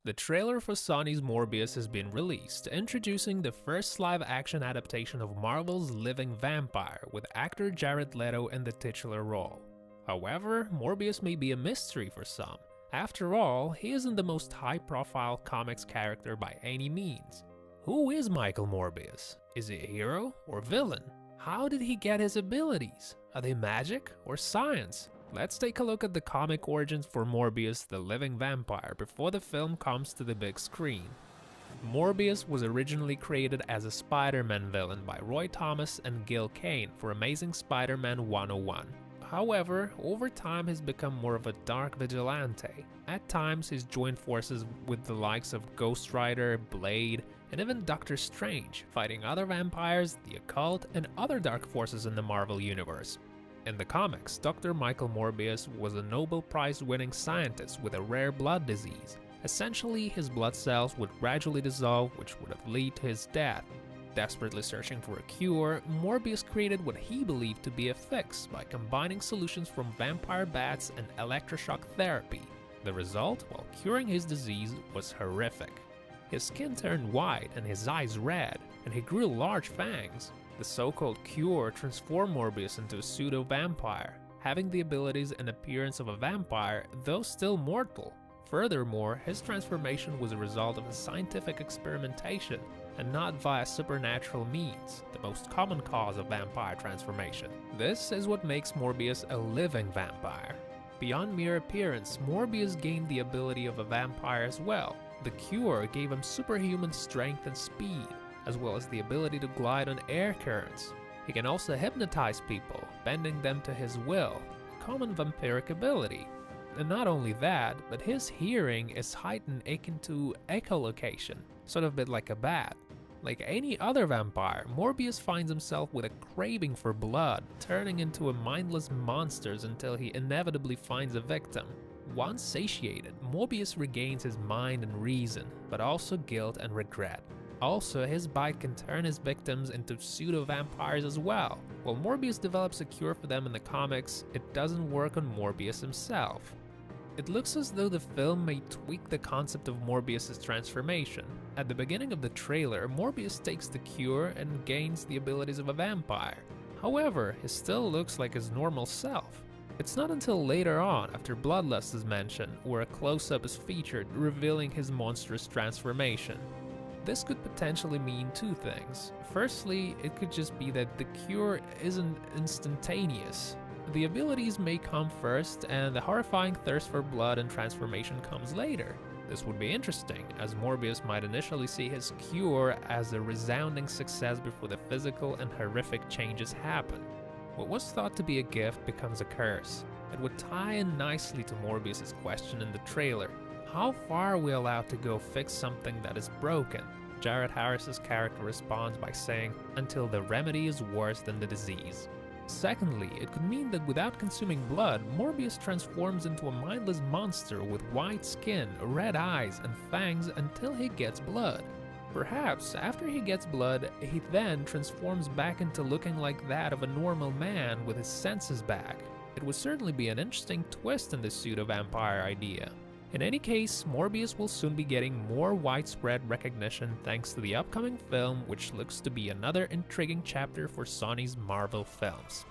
The trailer for Sony's Morbius has been released, introducing the first live-action adaptation of Marvel's Living Vampire, with actor Jared Leto in the titular role. However, Morbius may be a mystery for some. After all, he isn't the most high-profile comics character by any means. Who is Michael Morbius? Is he a hero or villain? How did he get his abilities? Are they magic or science? Let's take a look at the comic origins for Morbius the Living Vampire before the film comes to the big screen. Morbius was originally created as a Spider-Man villain by Roy Thomas and Gil Kane for Amazing Spider-Man 101. However, over time he's become more of a dark vigilante. At times he's joined forces with the likes of Ghost Rider, Blade, and even Doctor Strange, fighting other vampires, the occult, and other dark forces in the Marvel Universe. In the comics, Dr. Michael Morbius was a Nobel Prize-winning scientist with a rare blood disease. Essentially, his blood cells would gradually dissolve, which would have led to his death. Desperately searching for a cure, Morbius created what he believed to be a fix by combining solutions from vampire bats and electroshock therapy. The result, while curing his disease, was horrific. His skin turned white and his eyes red, and he grew large fangs. The so-called cure transformed Morbius into a pseudo-vampire, having the abilities and appearance of a vampire, though still mortal. Furthermore, his transformation was a result of a scientific experimentation, and not via supernatural means, the most common cause of vampire transformation. This is what makes Morbius a living vampire. Beyond mere appearance, Morbius gained the ability of a vampire as well. The cure gave him superhuman strength and speed, as well as the ability to glide on air currents. He can also hypnotize people, bending them to his will, a common vampiric ability. And not only that, but his hearing is heightened akin to echolocation, sort of a bit like a bat. Like any other vampire, Morbius finds himself with a craving for blood, turning into a mindless monster until he inevitably finds a victim. Once satiated, Morbius regains his mind and reason, but also guilt and regret. Also, his bite can turn his victims into pseudo-vampires as well. While Morbius develops a cure for them in the comics, it doesn't work on Morbius himself. It looks as though the film may tweak the concept of Morbius' transformation. At the beginning of the trailer, Morbius takes the cure and gains the abilities of a vampire. However, he still looks like his normal self. It's not until later on, after Bloodlust is mentioned, where a close-up is featured, revealing his monstrous transformation. This could potentially mean two things. Firstly, it could just be that the cure isn't instantaneous. The abilities may come first, and the horrifying thirst for blood and transformation comes later. This would be interesting, as Morbius might initially see his cure as a resounding success before the physical and horrific changes happen. What was thought to be a gift becomes a curse. It would tie in nicely to Morbius' question in the trailer. How far are we allowed to go fix something that is broken? Jared Harris's character responds by saying, "Until the remedy is worse than the disease." Secondly, it could mean that without consuming blood, Morbius transforms into a mindless monster with white skin, red eyes, and fangs until he gets blood. Perhaps after he gets blood, he then transforms back into looking like that of a normal man with his senses back. It would certainly be an interesting twist in the pseudo-vampire idea. In any case, Morbius will soon be getting more widespread recognition thanks to the upcoming film, which looks to be another intriguing chapter for Sony's Marvel films.